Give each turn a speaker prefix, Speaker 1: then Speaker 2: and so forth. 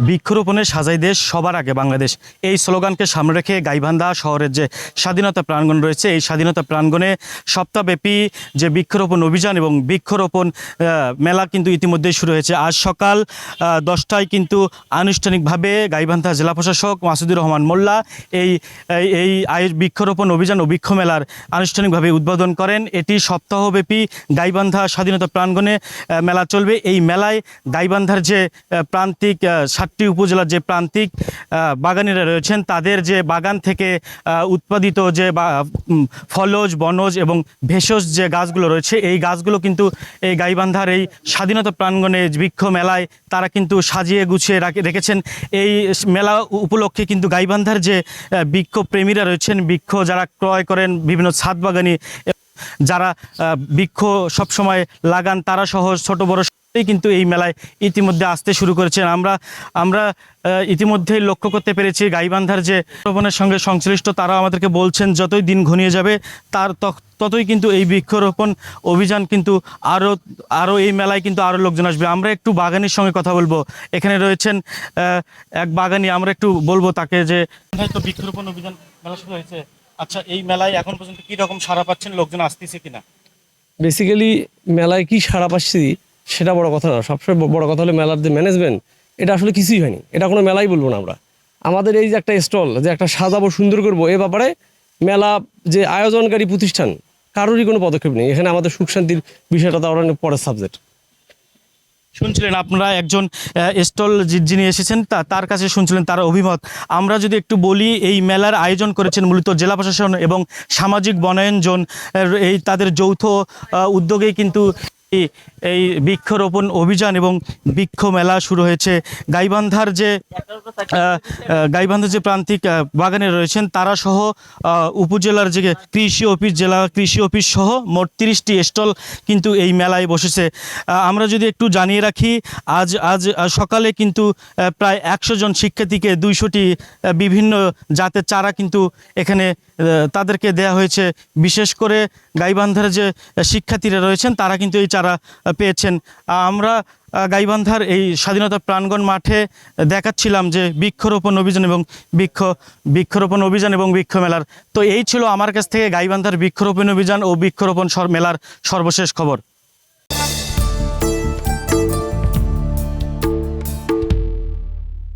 Speaker 1: বৃক্ষরোপণে সাজাই দেশ, সবার আগে বাংলাদেশ, এই স্লোগানকে সামনে রেখে গাইবান্ধা শহরের যে স্বাধীনতা প্রাঙ্গণ রয়েছে, এই স্বাধীনতা প্রাঙ্গণে সপ্তাহব্যাপী যে বৃক্ষরোপণ অভিযান এবং বৃক্ষরোপণ মেলা কিন্তু ইতিমধ্যেই শুরু হয়েছে। আজ সকাল 10টায় কিন্তু আনুষ্ঠানিকভাবে গাইবান্ধা জেলা প্রশাসক মাসুদুর রহমান মোল্লা এই এই বৃক্ষরোপণ অভিযান ও বৃক্ষ মেলার আনুষ্ঠানিকভাবে উদ্বোধন করেন। এটি সপ্তাহব্যাপী গাইবান্ধা স্বাধীনতা প্রাঙ্গণে মেলা চলবে। এই মেলায় গাইবান্ধার যে প্রান্তিক 7টি উপজেলার যে প্রান্তিক বাগানিরা রয়েছেন, তাদের যে বাগান থেকে উৎপাদিত যে ফলজ, বনজ এবং ভেষজ যে গাছগুলো রয়েছে, এই গাছগুলো কিন্তু এই গাইবান্ধার এই স্বাধীনতা প্রাঙ্গণে বৃক্ষ মেলায় তারা কিন্তু সাজিয়ে গুছিয়ে রেখেছেন। এই মেলা উপলক্ষে কিন্তু গাইবান্ধার যে বৃক্ষ প্রেমীরা রয়েছেন, বৃক্ষ যারা ক্রয় করেন, বিভিন্ন ছাদ বাগানি যারা বৃক্ষ সবসময় লাগান, তারা সহ ছোট বড় কিন্তু এই মেলায় ইতিমধ্যে আসতে শুরু করেছেন। আমরা ইতিমধ্যেই লক্ষ্য করতে পেরেছি গাইবান্ধার যে রোপণের সঙ্গে সংশ্লিষ্ট তারা আমাদেরকে বলছেন যতই দিন ঘনিয়ে যাবে ততই কিন্তু এই বৃক্ষরোপণ অভিযান কিন্তু আরও এই মেলায় কিন্তু আরও লোকজন আসবে। আমরা একটু বাগানির সঙ্গে কথা বলবো। এখানে রয়েছেন এক বাগানি, আমরা একটু বলবো তাকে যে হয়তো বৃক্ষরোপণ অভিযান মেলা শুরু হয়েছে। আচ্ছা, এই মেলায় এখন পর্যন্ত কী রকম সাড়া পাচ্ছেন, লোকজন আসতেছে কিনা?
Speaker 2: বেসিক্যালি মেলায় কি সাড়া পাচ্ছি সেটা বড় কথা না, সবসময় বড় কথা হলো মেলার যে ম্যানেজমেন্ট, এটা আসলে কিছুই হয়নি। এটা কোনো মেলাই বলবো না আমরা। আমাদের এই যে একটা স্টল, যে একটা সাজাবো, সুন্দর করবো, এ ব্যাপারে মেলা যে আয়োজনকারী প্রতিষ্ঠান কারোরই কোনো পদক্ষেপ নেই। এখানে আমাদের সুখ শান্তির বিষয়টা তো অনেক পরের সাবজেক্ট।
Speaker 1: শুনছিলেন আপনারা একজন স্টল যিনি এসেছেন তার কাছে শুনছিলেন তার অভিমত। আমরা যদি একটু বলি, এই মেলার আয়োজন করেছেন মূলত জেলা প্রশাসন এবং সামাজিক বনায়ন জোন, এই তাদের যৌথ উদ্যোগেই কিন্তু এই বৃক্ষরোপণ অভিযান এবং বৃক্ষ মেলা শুরু হয়েছে। গাইবান্ধার যে প্রান্তিক বাগানে রয়েছেন তারা সহ উপজেলার যে কৃষি অফিস, জেলা কৃষি অফিস সহ মোট 30টি স্টল কিন্তু এই মেলায় বসেছে। আমরা যদি একটু জানিয়ে রাখি, আজ সকালে কিন্তু প্রায় 100 জন শিক্ষার্থীকে 200টি বিভিন্ন জাতের চারা কিন্তু এখানে তাদেরকে দেয়া হয়েছে। বিশেষ করে গাইবান্ধার যে শিক্ষার্থীরা রয়েছেন তারা কিন্তু এই চারা পেয়েছেন। আমরা গাইবান্ধার এই স্বাধীনতা প্রাঙ্গণ মাঠে দেখাচ্ছিলাম যে বৃক্ষরোপণ অভিযান এবং বৃক্ষ মেলার। তো এই ছিল আমার কাছ থেকে গাইবান্ধার বৃক্ষরোপণ অভিযান ও বৃক্ষরোপণ মেলার সর্বশেষ খবর।